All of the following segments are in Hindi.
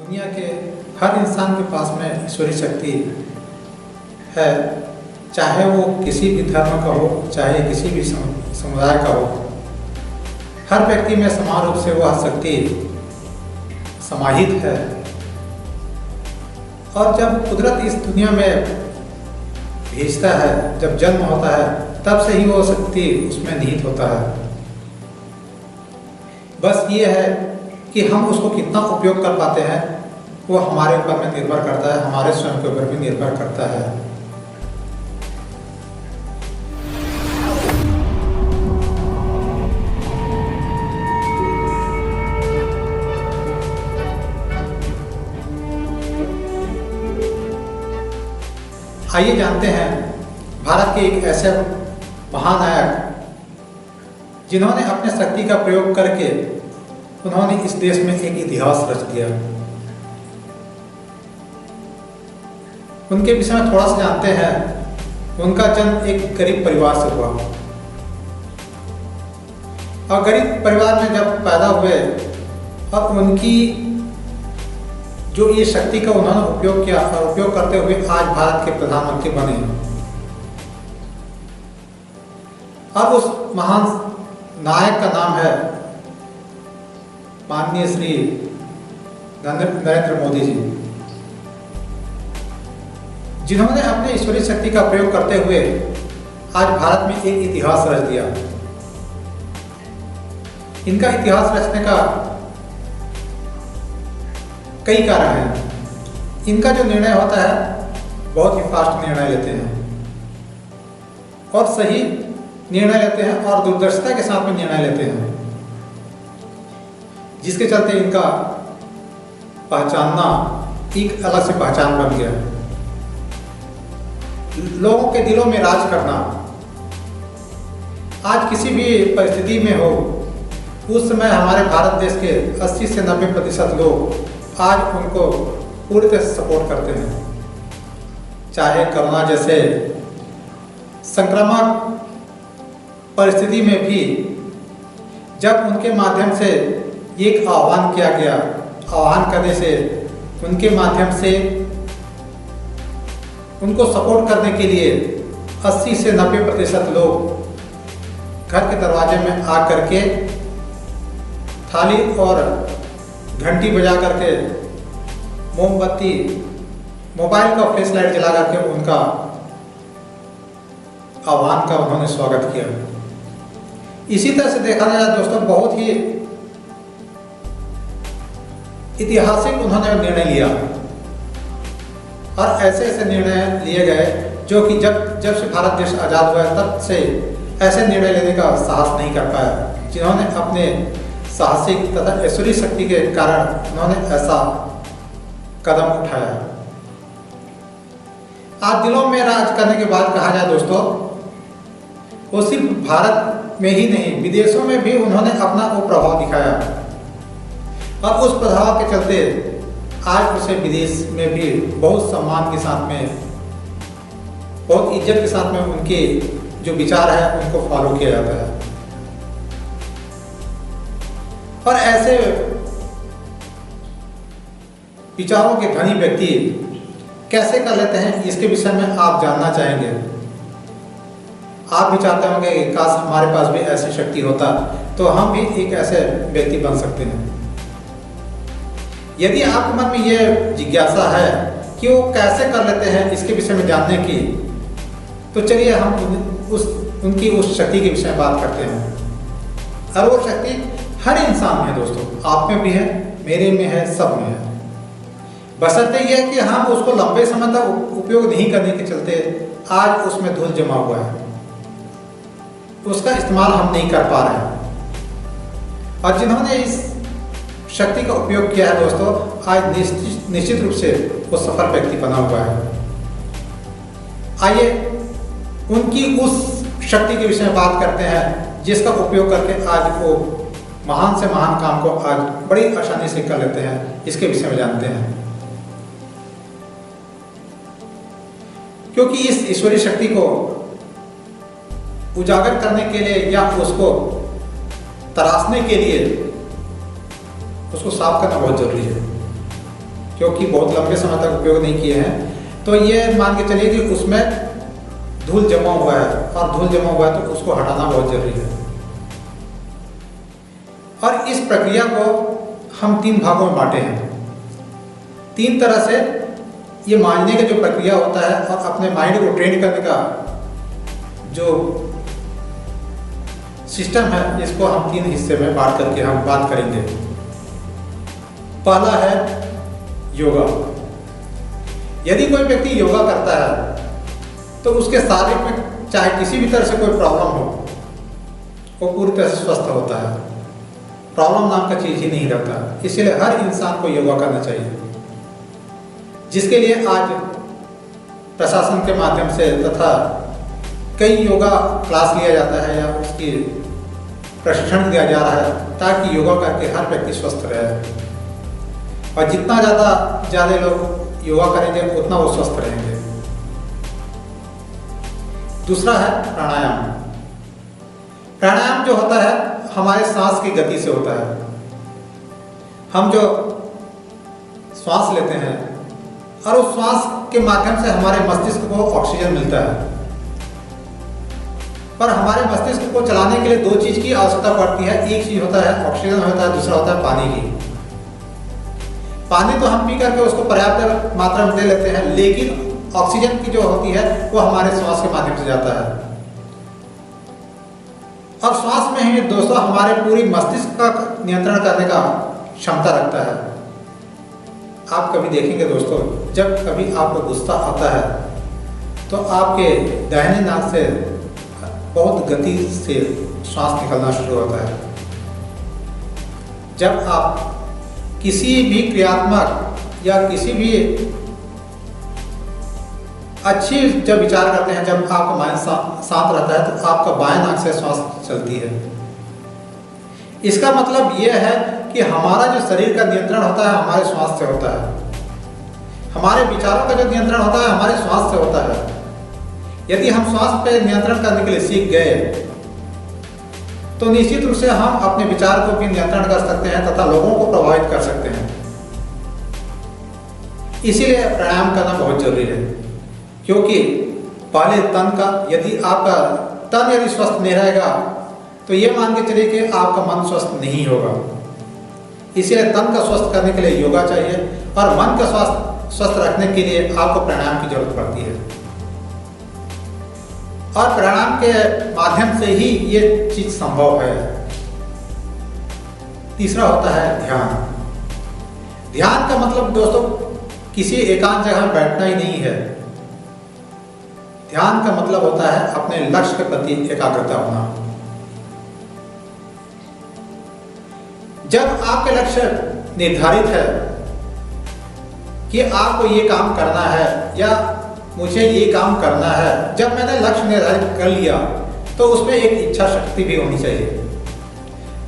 दुनिया के हर इंसान के पास में ईश्वरीय शक्ति है, चाहे वो किसी भी धर्म का हो, चाहे किसी भी समुदाय का हो। हर व्यक्ति में समान रूप से वह शक्ति समाहित है। और जब कुदरत इस दुनिया में भेजता है, जब जन्म होता है, तब से ही वो शक्ति उसमें निहित होता है। बस ये है कि हम उसको कितना उपयोग कर पाते हैं, वो हमारे ऊपर में निर्भर करता है, हमारे स्वयं के ऊपर भी निर्भर करता है। आइए जानते हैं भारत के एक ऐसे महानायक जिन्होंने अपने शक्ति का प्रयोग करके उन्होंने इस देश में एक इतिहास रच दिया। उनके विषय में थोड़ा सा जानते हैं। उनका जन्म एक गरीब परिवार से हुआ और गरीब परिवार में जब पैदा हुए और उनकी जो ये शक्ति का उन्होंने उपयोग किया और उपयोग करते हुए आज भारत के प्रधानमंत्री बने। और उस महान नायक का नाम है माननीय श्री नरेंद्र मोदी जी, जिन्होंने अपने ईश्वरीय शक्ति का प्रयोग करते हुए आज भारत में एक इतिहास रच दिया। इनका इतिहास रचने का कई कारण हैं। इनका जो निर्णय होता है बहुत ही फास्ट निर्णय लेते हैं और सही निर्णय लेते हैं और दूरदर्शिता के साथ में निर्णय लेते हैं, जिसके चलते इनका पहचानना एक अलग से पहचान बन गया। लोगों के दिलों में राज करना, आज किसी भी परिस्थिति में हो, उस समय हमारे भारत देश के 80 से 90% लोग आज उनको पूरी तरह से सपोर्ट करते हैं। चाहे कोरोना जैसे संक्रामक परिस्थिति में भी जब उनके माध्यम से एक आह्वान किया गया, आह्वान करने से उनके माध्यम से उनको सपोर्ट करने के लिए 80 से 90% लोग घर के दरवाजे में आ करके थाली और घंटी बजा करके, मोमबत्ती, मोबाइल का फ्लैश लाइट जला करके उनका आह्वान का उन्होंने स्वागत किया। इसी तरह से देखा जाए दोस्तों, बहुत ही ऐतिहासिक उन्होंने निर्णय लिया और ऐसे ऐसे निर्णय लिए गए जो कि जब से भारत देश आज़ाद हुआ तब से ऐसे निर्णय लेने का साहस नहीं कर पाया, जिन्होंने अपने साहसिक तथा ईश्वरीय शक्ति के कारण उन्होंने ऐसा कदम उठाया। आज दिलों में राज करने के बाद कहा जाए दोस्तों, वो सिर्फ भारत में ही नहीं, विदेशों में भी उन्होंने अपना वो प्रभाव दिखाया और उस प्रभाव के चलते आज उसे विदेश में भी बहुत सम्मान के साथ में, बहुत इज्जत के साथ में उनके जो विचार है उनको फॉलो किया जाता है। और ऐसे विचारों के धनी व्यक्ति कैसे कर लेते हैं, इसके विषय में आप जानना चाहेंगे। आप भी चाहते होंगे कि काश हमारे पास भी ऐसी शक्ति होता तो हम भी एक ऐसे व्यक्ति बन सकते हैं। यदि आपके मन में ये जिज्ञासा है कि वो कैसे कर लेते हैं, इसके विषय में जानने की, तो चलिए हम उनकी उस शक्ति के विषय में बात करते हैं। और वो शक्ति हर इंसान में है दोस्तों, आप में भी है, मेरे में है, सब में है। बशर्ते यह है कि हम उसको लंबे समय तक उपयोग नहीं करने के चलते आज उसमें धूल जमा हुआ है, उसका इस्तेमाल हम नहीं कर पा रहे हैं। और जिन्होंने इस शक्ति का उपयोग किया है दोस्तों, आज निश्चित रूप से वो सफल व्यक्ति बना हुआ है। आइए उनकी उस शक्ति के विषय में बात करते हैं जिसका उपयोग करके आज वो महान से महान काम को आज बड़ी आसानी से कर लेते हैं। इसके विषय में जानते हैं, क्योंकि इस ईश्वरीय शक्ति को उजागर करने के लिए या उसको तराशने के लिए उसको साफ करना बहुत जरूरी है। क्योंकि बहुत लंबे समय तक उपयोग नहीं किए हैं, तो ये मान के चलिए कि उसमें धूल जमा हुआ है, और धूल जमा हुआ है तो उसको हटाना बहुत जरूरी है। और इस प्रक्रिया को हम 3 भागों में बांटे हैं। 3 तरह से ये मांजने का जो प्रक्रिया होता है और अपने माइंड को ट्रेन करने का जो सिस्टम है, इसको हम 3 हिस्से में बांट करके हम बात करेंगे। पहला है योगा। यदि कोई व्यक्ति योगा करता है तो उसके शरीर में चाहे किसी भी तरह से कोई प्रॉब्लम हो, वो पूरी तरह से स्वस्थ होता है। प्रॉब्लम नाम का चीज ही नहीं रहता। इसीलिए हर इंसान को योगा करना चाहिए, जिसके लिए आज प्रशासन के माध्यम से तथा कई योगा क्लास लिया जाता है या उसकी प्रशिक्षण दिया जा रहा है, ताकि योगा करके हर व्यक्ति स्वस्थ रहे। और जितना ज़्यादा लोग योगा करेंगे उतना वो स्वस्थ रहेंगे। दूसरा है प्राणायाम। प्राणायाम जो होता है हमारे सांस की गति से होता है। हम जो श्वास लेते हैं और उस श्वास के माध्यम से हमारे मस्तिष्क को ऑक्सीजन मिलता है, पर हमारे मस्तिष्क को चलाने के लिए 2 चीज की आवश्यकता पड़ती है। एक चीज होता है ऑक्सीजन होता है, दूसरा होता है पानी की। पानी तो हम पी करके उसको पर्याप्त मात्रा में दे लेते हैं, लेकिन ऑक्सीजन की जो होती है वो हमारे श्वास के माध्यम से जाता है। और श्वास में ही दोस्तों हमारे पूरी मस्तिष्क का नियंत्रण करने का क्षमता रखता है। आप कभी देखेंगे दोस्तों, जब कभी आपको गुस्सा आता है तो आपके दाहिने नाक से बहुत गति से श्वास निकलना शुरू होता है। जब आप किसी भी क्रियात्मक या किसी भी अच्छी जब विचार करते हैं, जब आपका माइंड शांत रहता है तो आपका बाएं नाक से श्वास चलती है। इसका मतलब यह है कि हमारा जो शरीर का नियंत्रण होता है हमारे श्वास से होता है। हमारे विचारों का जो नियंत्रण होता है हमारे श्वास से होता है। यदि हम श्वास पे नियंत्रण करने के लिए सीख गए तो निश्चित रूप से हम अपने विचार को भी नियंत्रण कर सकते हैं तथा लोगों को प्रभावित कर सकते हैं। इसीलिए प्राणायाम करना बहुत जरूरी है, क्योंकि पहले तन का, यदि आपका तन यदि स्वस्थ नहीं रहेगा तो ये मान के चलिए कि आपका मन स्वस्थ नहीं होगा। इसीलिए तन का स्वस्थ करने के लिए योगा चाहिए और मन का स्वस्थ रखने के लिए आपको प्राणायाम की जरूरत पड़ती है। और प्राणायाम के माध्यम से ही ये चीज संभव है। तीसरा होता है ध्यान। ध्यान का मतलब दोस्तों किसी एकांत जगह में बैठना ही नहीं है। ध्यान का मतलब होता है अपने लक्ष्य के प्रति एकाग्रता होना। जब आपके लक्ष्य निर्धारित है कि आपको ये काम करना है या मुझे ये काम करना है, जब मैंने लक्ष्य निर्धारित कर लिया तो उसमें एक इच्छा शक्ति भी होनी चाहिए।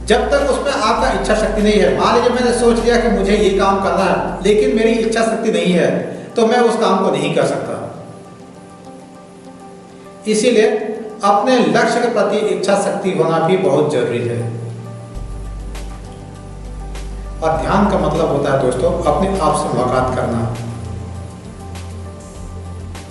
जब तक उसमें आपका इच्छा शक्ति नहीं है, मान लीजिए मैंने सोच लिया कि मुझे ये काम करना है लेकिन मेरी इच्छा शक्ति नहीं है, तो मैं उस काम को नहीं कर सकता। इसीलिए अपने लक्ष्य के प्रति इच्छा शक्ति होना भी बहुत जरूरी है। और ध्यान का मतलब होता है दोस्तों अपने आप से मुलाकात करना।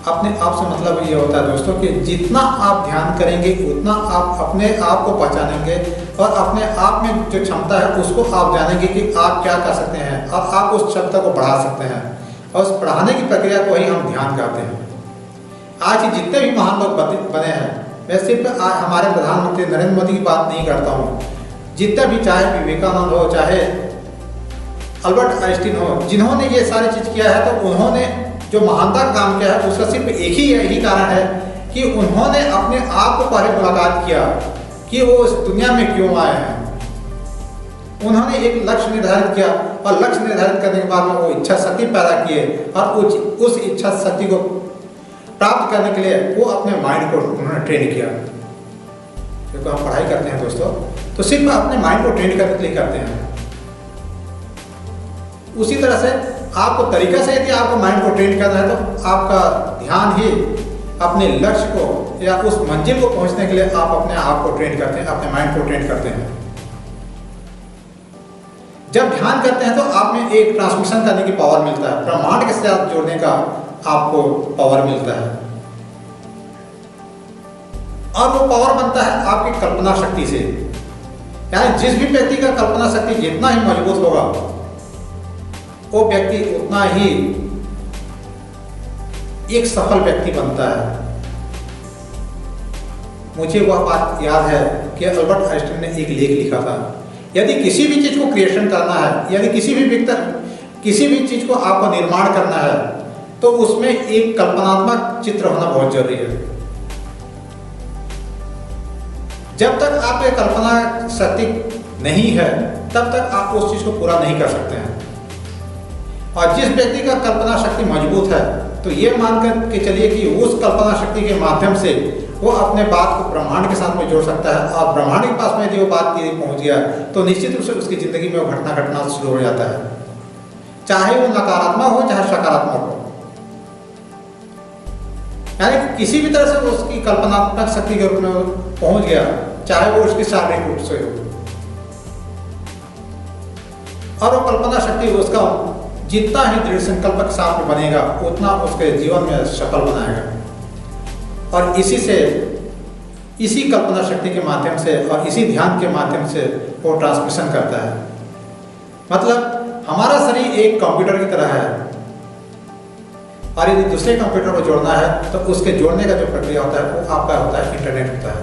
अपने आप से मतलब ये होता है दोस्तों कि जितना आप ध्यान करेंगे उतना आप अपने आप को पहचानेंगे और अपने आप में जो क्षमता है उसको आप जानेंगे कि आप क्या कर सकते हैं और आप उस क्षमता को बढ़ा सकते हैं। और उस बढ़ाने की प्रक्रिया को ही हम ध्यान कहते हैं। आज जितने भी महान लोग बने हैं, मैं सिर्फ हमारे प्रधानमंत्री नरेंद्र मोदी की बात नहीं करता हूँ, जितना भी, चाहे विवेकानंद हो, चाहे अल्बर्ट आइंस्टीन हो, जिन्होंने ये सारी चीज किया है तो उन्होंने जो महानता काम किया है उसका सिर्फ एक ही यही कारण है कि उन्होंने अपने आप को पहले मुलाकात किया कि वो इस दुनिया में क्यों आए हैं। उन्होंने एक लक्ष्य निर्धारित किया और लक्ष्य निर्धारित करने के बाद में वो इच्छा शक्ति पैदा किए और उस इच्छा शक्ति को प्राप्त करने के लिए वो अपने माइंड को उन्होंने ट्रेन किया। क्योंकि हम पढ़ाई करते हैं दोस्तों तो सिर्फ अपने माइंड को ट्रेन करने के लिए करते हैं। उसी तरह से आपको तरीका से यदि आपको माइंड को ट्रेन करना है तो आपका ध्यान ही अपने लक्ष्य को या उस मंजिल को पहुंचने के लिए आप अपने आप को ट्रेन करते हैं, अपने माइंड को ट्रेन करते हैं। जब ध्यान करते हैं तो आप में एक ट्रांसमिशन करने की पावर मिलता है, ब्रह्मांड के साथ जोड़ने का आपको पावर मिलता है, और वो पावर बनता है आपकी कल्पना शक्ति से। यानी जिस भी व्यक्ति का कल्पना शक्ति जितना ही मजबूत होगा, वो व्यक्ति उतना ही एक सफल व्यक्ति बनता है। मुझे वह बात याद है कि अल्बर्ट आइंस्टाइन ने एक लेख लिखा था, यदि किसी भी चीज को क्रिएशन करना है, यदि किसी भी चीज को आपको निर्माण करना है, तो उसमें एक कल्पनात्मक चित्र होना बहुत जरूरी है। जब तक आपके कल्पना शक्ति नहीं है, तब तक आप उस चीज को पूरा नहीं कर सकते हैं। और जिस व्यक्ति का कल्पना शक्ति मजबूत है, तो ये मानकर के चलिए कि उस कल्पना शक्ति के माध्यम से वो अपने बात को ब्रह्मांड के साथ में जोड़ सकता है, और ब्रह्मांड के पास में यदि वो बात पहुंच गया तो निश्चित रूप से उसकी जिंदगी में वो घटना घटना शुरू हो जाता है, चाहे वो नकारात्मक हो चाहे सकारात्मक हो। यानी किसी भी तरह से उसकी कल्पनात्मक शक्ति के रूप में पहुंच गया, चाहे वो उसकी शारीरिक रूप से हो, और वो कल्पना शक्ति उसका जितना ही दृढ़ संकल्प के साथ में बनेगा, उतना उसके जीवन में सफल बनाएगा। और इसी कल्पना शक्ति के माध्यम से और इसी ध्यान के माध्यम से वो ट्रांसमिशन करता है। मतलब हमारा शरीर एक कंप्यूटर की तरह है, और यदि दूसरे कंप्यूटर को जोड़ना है तो उसके जोड़ने का जो प्रक्रिया होता है वो आपका होता है इंटरनेट होता है।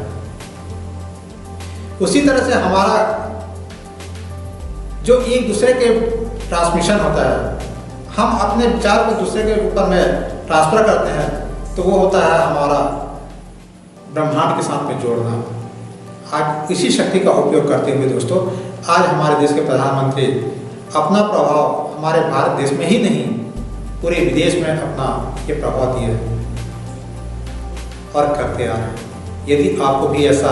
उसी तरह से हमारा जो एक दूसरे के ट्रांसमिशन होता है, हम अपने विचार को दूसरे के ऊपर में ट्रांसफर करते हैं, तो वो होता है हमारा ब्रह्मांड के साथ में जोड़ना। आज इसी शक्ति का उपयोग करते हुए दोस्तों, आज हमारे देश के प्रधानमंत्री अपना प्रभाव हमारे भारत देश में ही नहीं, पूरे विदेश में अपना ये प्रभाव दिए और करते आ रहे हैं। यदि आपको भी ऐसा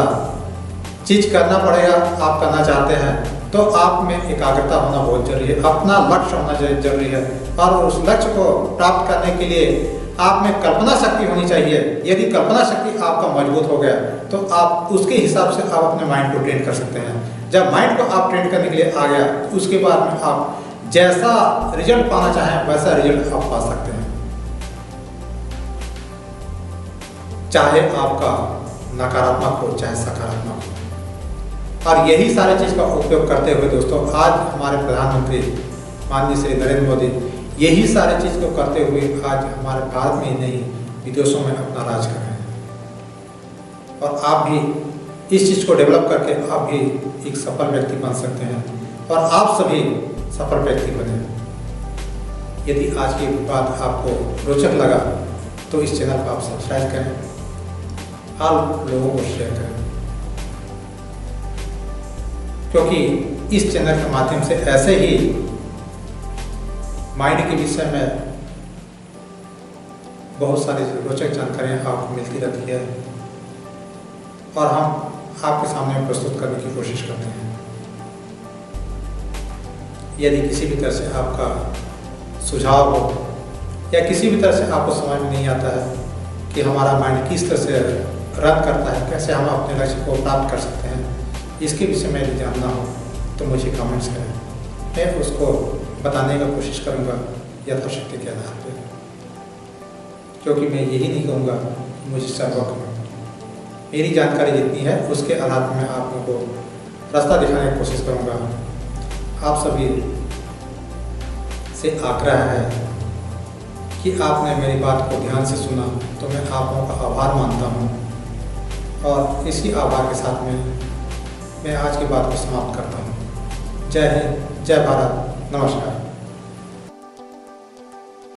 चीज करना पड़ेगा, आप करना चाहते हैं, तो आप में एकाग्रता होना बहुत जरूरी है, अपना लक्ष्य होना जरूरी है, और उस लक्ष्य को प्राप्त करने के लिए आप में कल्पना शक्ति होनी चाहिए। यदि कल्पना शक्ति आपका मजबूत हो गया, तो आप उसके हिसाब से आप अपने माइंड को ट्रेन कर सकते हैं। जब माइंड को आप ट्रेन करने के लिए आ गया, तो उसके बाद में आप जैसा रिजल्ट पाना चाहें वैसा रिजल्ट आप पा सकते हैं, चाहे आपका नकारात्मक हो चाहे सकारात्मक हो। और यही सारे चीज का उपयोग करते हुए दोस्तों, आज हमारे प्रधानमंत्री माननीय श्री नरेंद्र मोदी यही सारे चीज को करते हुए आज हमारे भारत में ही नहीं, विदेशों में अपना राज कर रहे हैं। और आप भी इस चीज को डेवलप करके आप भी एक सफल व्यक्ति बन सकते हैं, और आप सभी सफल व्यक्ति बने। यदि आज की बात आपको रोचक लगा तो इस चैनल को आप सब्सक्राइब करें, आप लोगों को शेयर करें, क्योंकि इस चैनल के माध्यम से ऐसे ही माइंड के विषय में बहुत सारी रोचक जानकारियाँ आपको मिलती रहती है, और हम आपके सामने प्रस्तुत करने की कोशिश करते हैं। यदि किसी भी तरह से आपका सुझाव हो, या किसी भी तरह से आपको समझ में नहीं आता है कि हमारा माइंड किस तरह से रन करता है, कैसे हम अपने लक्ष्य को प्राप्त कर सकते हैं, इसके विषय में यदि जानना हो तो मुझे कमेंट्स करें, मैं उसको बताने का कोशिश करूंगा यथाशक्ति के आधार पर, क्योंकि मैं यही नहीं कहूँगा मुझे सर्वज्ञ। मेरी जानकारी जितनी है उसके आधार पर मैं आप लोगों को रास्ता दिखाने की कोशिश करूँगा। आप सभी से आग्रह है कि आपने मेरी बात को ध्यान से सुना, तो मैं आप लोगों का आभार मानता हूँ, और इसी आभार के साथ में मैं आज की बात को समाप्त करता हूँ। जय हिंद, जय भारत, नमस्कार।